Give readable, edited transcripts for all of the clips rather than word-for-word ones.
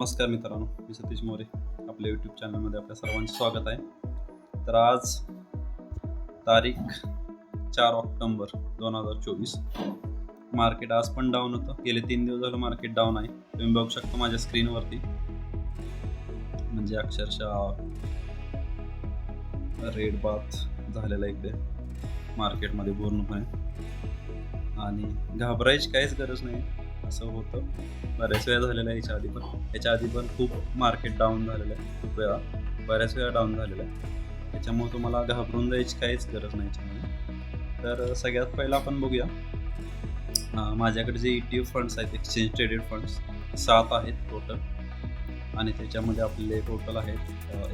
नमस्कार मित्रांनो, मी सतीश मोरे. आपल्या यूट्यूब चॅनलमध्ये आपल्या सर्वांचे स्वागत आहे. तर आज तारीख 4 ऑक्टोबर 2024. मार्केट आज पण डाऊन होतं. गेले 3 दिवस झालं मार्केट डाऊन आहे. तुम्ही बघू शकता माझ्या स्क्रीनवरती. म्हणजे अक्षरशः रेड बाथ झालेला इकडे मार्केटमध्ये पूर्णपणे. आणि घाबरायची काहीच गरज नाही. असं होतं बऱ्याच वेळा झालेलं आहे. याच्या आधी पण खूप मार्केट डाऊन झालेलं आहे. खूप वेळा बऱ्याच वेळा डाऊन झालेलं आहे. त्याच्यामुळे तुम्हाला घाबरून जायची काहीच गरज नाही याच्यामध्ये. तर सगळ्यात पहिला आपण बघूया. माझ्याकडे जे ETF फंड्स आहेत, एक्सचेंज ट्रेडेड फंड्स 7 आहेत टोटल. आणि त्याच्यामध्ये आपले टोटल आहेत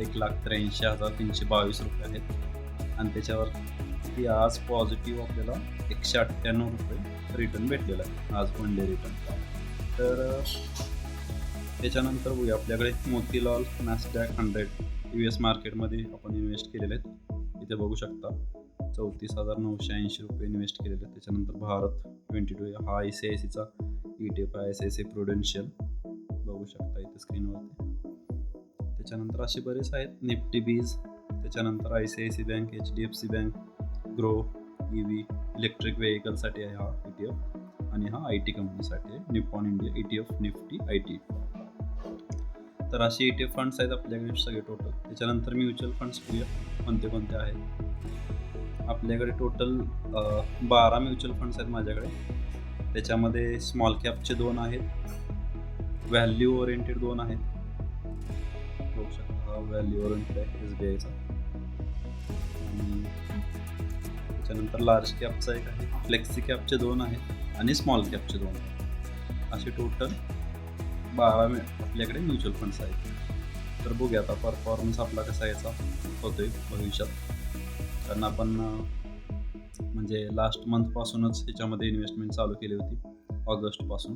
1,83,322 रुपये आहेत. आणि त्याच्यावर आज पॉझिटिव्ह आपल्याला 198 रुपये रिटर्न भेटलेला आहे आज वन डे रिटर्न. तर त्याच्यानंतर बघूया, आपल्याकडे मोतीलाल नॅस्डॅक 100 US मार्केटमध्ये आपण इन्व्हेस्ट केलेले आहेत. इथे बघू शकता 34,980 रुपये इन्व्हेस्ट केलेले आहेत. त्याच्यानंतर भारत 22 हा ICICIचा ETF आहे, ICICI प्रुडेन्शियल बघू शकता इथे स्क्रीनवरती. त्याच्यानंतर असे बरेच आहेत, निफ्टी बीज, त्याच्यानंतर ICICI bank, HDFC bank, Groww EV electric व्हेकलसाठी आहे हा ETF. आणि हा IT कंपनीसाठी आहे, Nippon India ETF Nifty IT. तर असे ETF फंड्स आहेत आपल्याकडे सगळे टोटल. त्याच्यानंतर म्युच्युअल फंड्स बघूया कोणते कोणते आहेत. आपल्याकडे टोटल 12 म्युच्युअल फंड्स आहेत माझ्याकडे. त्याच्यामध्ये स्मॉल कॅपचे 2 आहेत, व्हॅल्यू ओरिएंटेड 2 आहेत. बघू शकता हा व्हॅल्यू ओरिएंटेड आहे SBIचा. त्याच्यानंतर लार्ज कॅपचा एक आहे, फ्लेक्सी कॅपचे 2 आहेत आणि स्मॉल कॅपचे 2 आहेत. असे टोटल 12 आपल्याकडे म्युच्युअल फंड्स आहेत. तर बघूया आता परफॉर्मन्स आपला कसा याचा होतोय भविष्यात. कारण आपण म्हणजे लास्ट मंथपासूनच ह्याच्यामध्ये इन्व्हेस्टमेंट चालू केली होती, ऑगस्टपासून.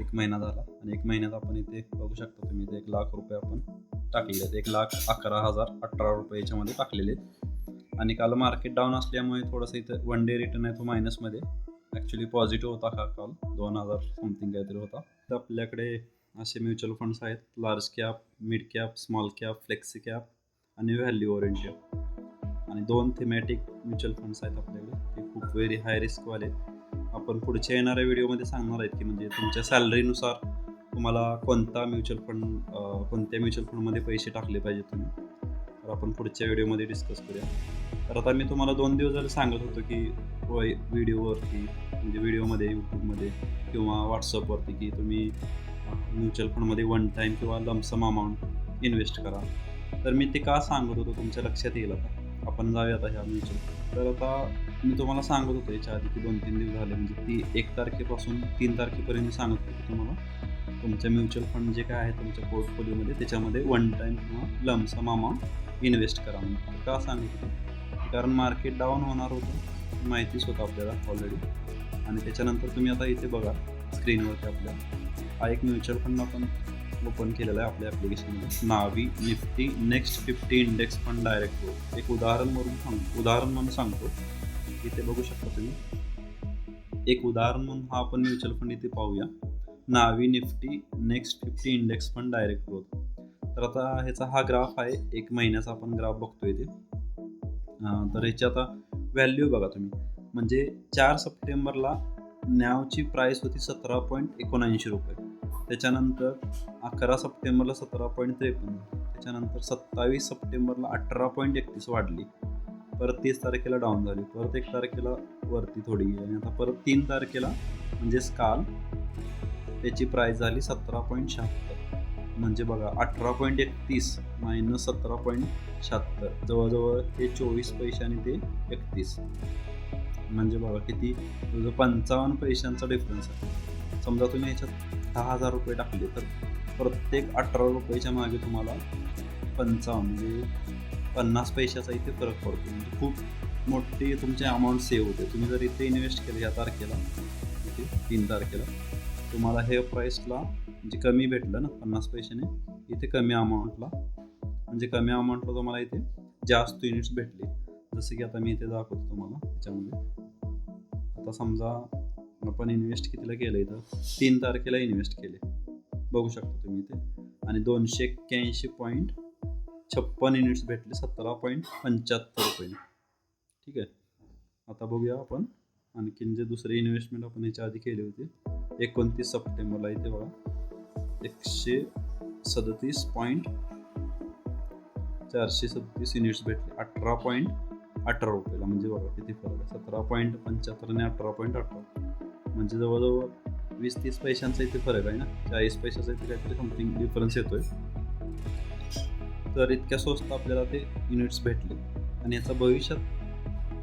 1 महिना झाला आणि 1 महिन्यात आपण इथे बघू शकता तुम्ही, इथे 1 लाख रुपये आपण टाकलेले आहेत. 1,11,018 रुपये याच्यामध्ये टाकलेले आहेत. आणि काल मार्केट डाऊन असल्यामुळे थोडंसं इथं वन डे रिटर्न आहे तो मायनसमध्ये. ॲक्च्युली पॉझिटिव्ह होता हा काल, 2,000 समथिंग काहीतरी होता. तर आपल्याकडे असे म्युच्युअल फंड्स आहेत, large cap, mid cap, small cap, flexi cap आणि व्हॅल्यू ओरिएंटेड. आणि 2 थेमॅटिक म्युच्युअल फंड्स आहेत आपल्याकडे, ते खूप व्हेरी हाय रिस्कवाले. आपण पुढच्या येणाऱ्या व्हिडिओमध्ये सांगणार आहेत की म्हणजे तुमच्या सॅलरीनुसार तुम्हाला कोणत्या म्युच्युअल फंडमध्ये पैसे टाकले पाहिजे तुम्ही. तर आपण पुढच्या व्हिडिओमध्ये डिस्कस करूया. तर आता मी तुम्हाला 2 दिवस झाले सांगत होतो की व्हिडिओवरती, म्हणजे व्हिडिओमध्ये, यूट्यूबमध्ये किंवा व्हॉट्सअपवरती, की तुम्ही म्युच्युअल फंडमध्ये वन टाईम किंवा लमसम अमाऊंट इन्व्हेस्ट करा. तर मी ते का सांगत होतो तुमच्या लक्षात येईल. आता आपण जाऊया आता ह्या म्युच्युअल. तर आता मी तुम्हाला सांगत होतो याच्या आधी की 2-3 दिवस झाले, म्हणजे ती 1 तारखेपासून 3 तारखेपर्यंत सांगत होतो की तुम्हाला तुमच्या म्युच्युअल फंड जे काय आहे तुमच्या पोर्टफोलिओमध्ये त्याच्यामध्ये वन टाईम किंवा लमसम अमाऊंट इन्व्हेस्ट करा म्हणून. का सांगत होतो? कारण मार्केट डाऊन होणार होतं, माहितीच होतं आपल्याला ऑलरेडी. आणि त्याच्यानंतर तुम्ही आता इथे बघा स्क्रीनवरती आपल्या हा एक म्युच्युअल फंड आपण ओपन केलेला आहे आपल्या ॲप्लिकेशनमध्ये, Navi Nifty next 50 index fund direct growth. एक उदाहरण म्हणून सांगतो. इथे बघू शकता तुम्ही, एक उदाहरण म्हणून हा आपण म्युच्युअल फंड इथे पाहूया, Navi Nifty next 50 index fund direct growth. तर आता ह्याचा हा ग्राफ आहे, 1 महिन्याचा आपण ग्राफ बघतोय इथे. तर ह्याची आता व्हॅल्यू बघा तुम्ही, म्हणजे 4 सप्टेंबरला नॅवची प्राईस होती 17.79 रुपये. त्याच्यानंतर 11 सप्टेंबरला 17.53. त्याच्यानंतर 27 सप्टेंबरला 18.31 वाढली. परत 30 तारखेला डाऊन झाली, परत 1 तारखेला वरती थोडी गेली आणि आता परत 3 तारखेला म्हणजेच काल त्याची प्राईस झाली 17.76. म्हणजे बघा 18.31 मायनस 17.76, जवळजवळ हे 24 पैसे आणि ते 31. म्हणजे बघा किती, 55 पैशांचा डिफरन्स आहे. समजा तुम्ही ह्याच्यात 10,000 रुपये टाकले तर प्रत्येक 18 रुपयाच्या मागे तुम्हाला 55 म्हणजे 50 पैशाचा इथे फरक पडतो. म्हणजे खूप मोठी तुमची अमाऊंट सेव्ह होते. तुम्ही जर इथे इन्व्हेस्ट केलं ह्या तारखेला, इथे 3 तारखेला, तुम्हाला हे प्राईसला म्हणजे कमी भेटलं ना 50 पैशाने, इथे कमी अमाऊंटला, म्हणजे कमी अमाऊंटला तुम्हाला इथे जास्त युनिट्स भेटले. जसं की आता मी इथे दाखवतो तुम्हाला त्याच्यामध्ये. आता समजा आपण इन्व्हेस्ट कितीला केलं, इथं 3 तारखेला इन्व्हेस्ट केले, बघू शकता तुम्ही इथे. आणि 281.56 युनिट्स भेटले 17.75 रुपये. ठीक आहे. आता बघूया आपण आणखीन जे दुसरे इन्व्हेस्टमेंट आपण ह्याच्या आधी केली होती. 29 सप्टेंबरला इथे बघा 137.437 युनिट्स भेटले 18.18 रुपयाला. म्हणजे बघा किती फरक आहे, 17.75 आणि 18.18 म्हणजे जवळजवळ 20-30 पैशांचा इथे फरक आहे ना, 40 पैशाचा इथे काहीतरी समथिंग डिफरन्स येतोय. तर इतक्या स्वस्त आपल्याला ते युनिट्स भेटले आणि याचा भविष्यात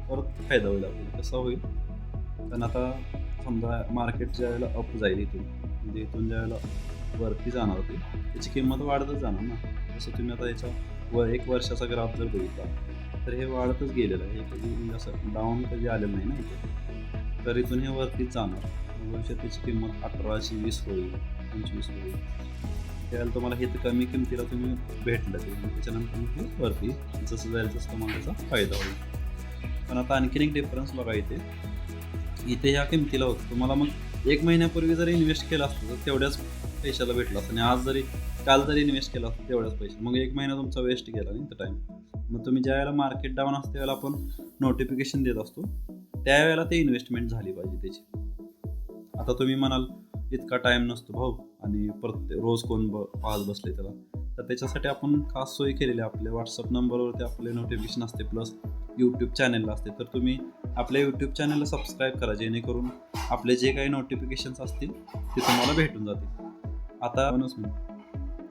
परत फायदा होईल आपल्याला. कसा होईल, कारण आता समजा मार्केट ज्या वेळेला अप जाईल इथून, म्हणजे इथून ज्या वेळेला वरती जाणार होती त्याची किंमत वाढतच जाणार ना. जसं तुम्ही आता याचा 1 वर्षाचा ग्राफ जर बघितला तर हे वाढतच गेलेलं आहे, कधी म्हणजे असं डाऊन कधी आलेलं नाही ना इथे. तर इथून हे वरतीच जाणार. भविष्यात त्याची किंमत 1820 होईल, 25 होईल. त्यावेळेला तुम्हाला हे तर कमी किमतीला तुम्ही भेटलं ते, त्याच्यानंतर मग ते वरती जसं जाईल तसं तुम्हाला त्याचा फायदा होईल. पण आता आणखीन एक डिफरन्स बघा इथे ह्या किमतीला होतं. तुम्हाला मग 1 महिन्यापूर्वी जरी इन्व्हेस्ट केला असतं तर तेवढ्याच पैशाला भेटला असतं, आणि आज जरी काल जरी इन्व्हेस्ट केला असतं तेवढ्याच पैसे, मग 1 महिना तुमचा वेस्ट गेला नाही तर टाईम. मग तुम्ही ज्या वेळेला मार्केट डाऊन असतं त्यावेळेला आपण नोटिफिकेशन देत असतो, त्यावेळेला ते इन्व्हेस्टमेंट झाली पाहिजे त्याची. आता तुम्ही म्हणाल इतका टाईम नसतो भाऊ आणि प्रत्येक रोज कोण पाहत बसले त्याला, तर त्याच्यासाठी आपण खास सोयी केलेली आहे. आपल्या व्हॉट्सअप नंबरवरती आपले नोटिफिकेशन असते, प्लस यूट्यूब चॅनलला असते. तर तुम्ही आपल्या यूट्यूब चॅनलला सबस्क्राईब करा, जेणेकरून आपले जे काही नोटिफिकेशन्स असतील ते तुम्हाला भेटून जातील. आता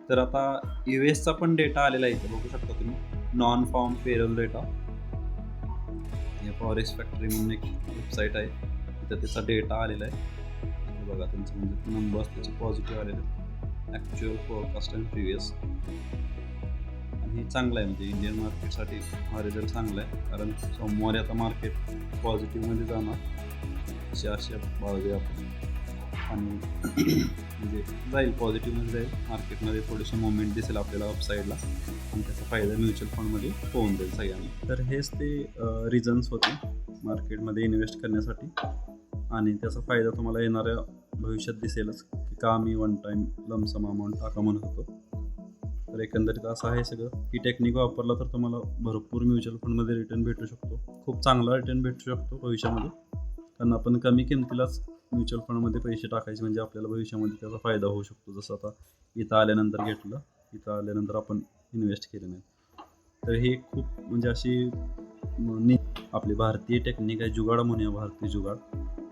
तर आता US चा पण डेटा आलेला आहे इथे बघू शकता तुम्ही, नॉन फार्म पेरोल डेटा. हे फॉरेक्स फॅक्टरी म्हणून एक वेबसाईट आहे, तिथं त्याचा डेटा आलेला आहे. बघा त्यांचं म्हणजे नंबर्स त्याचे पॉझिटिव्ह आलेले, ॲक्च्युअल फोरकास्ट अँड प्रिव्हियस. आणि हे चांगलं आहे, म्हणजे इंडियन मार्केटसाठी हा रिझल्ट चांगला आहे, कारण सोमवारी आता मार्केट पॉझिटिव्हमध्ये जाणार अशी आशा बाळगूया आपण. आणि म्हणजे जाईल पॉझिटिव्हमध्ये जाईल मार्केटमध्ये, थोडीशी मुवमेंट दिसेल आपल्याला अपसाईडला, आणि त्याचा फायदा म्युच्युअल फंडमध्ये होऊन जाईल सगळ्यांना. तर हेच ते रिझन्स होते मार्केटमध्ये इन्व्हेस्ट करण्यासाठी, आणि त्याचा फायदा तुम्हाला येणाऱ्या भविष्यात दिसेलच की का मी वन टाईम लमसम अमाऊंट टाका म्हणत होतो. तर एकंदरीत असं आहे सगळं. ही टेक्निक वापरला तर तुम्हाला भरपूर म्युच्युअल फंडमध्ये रिटर्न भेटू शकतो, खूप चांगला रिटर्न भेटू शकतो भविष्यामध्ये, कारण आपण कमी किमतीलाच म्युच्युअल फंडमध्ये पैसे टाकायचे, म्हणजे आपल्याला भविष्यामध्ये त्याचा फायदा होऊ शकतो. जसं आता इथं आल्यानंतर घेतलं, इथं आल्यानंतर आपण इन्व्हेस्ट केलं नाही. तर ही खूप म्हणजे अशी आपली भारतीय टेक्निक आहे, जुगाड म्हणूया, भारतीय जुगाड.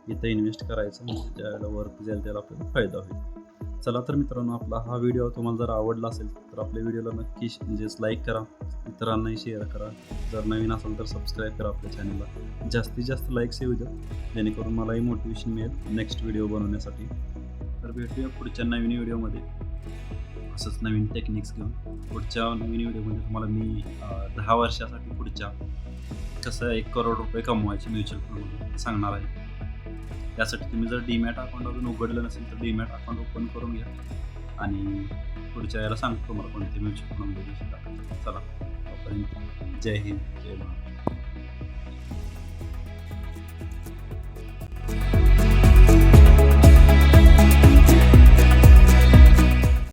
इथं इन्व्हेस्ट करायचं, म्हणजे ज्यावेळेला वरती जाईल त्याला आपल्याला फायदा होईल. चला तर मित्रांनो, आपला हा व्हिडिओ तुम्हाला जर आवडला असेल तर आपल्या व्हिडिओला नक्की म्हणजेच लाईक करा, इतरांनाही शेअर करा. जर नवीन असेल तर सबस्क्राईब करा आपल्या चॅनलला. जास्तीत जास्त लाईक्स येऊ द्या, जेणेकरून मलाही मोटिवेशन मिळेल नेक्स्ट व्हिडिओ बनवण्यासाठी. तर भेटूया पुढच्या नवीन व्हिडिओमध्ये असंच नवीन टेक्निक्स घेऊन. पुढच्या नवीन व्हिडिओमध्ये तुम्हाला मी 10 वर्षासाठी पुढच्या कसं 1 करोड रुपये कमवायचे म्युच्युअल फंडमधून सांगणार आहे. त्यासाठी तुम्ही जर डीमॅट अकाउंट अजून उघडलं नसेल तर डीमॅट अकाउंट ओपन करून घ्या, आणि पुढच्या वेळेला सांगतो तुम्हाला कोणते म्युच्युअल फंडमध्ये पैसे टाकायचे. चला, तोपर्यंत जय हिंद, जय महाराष्ट्र.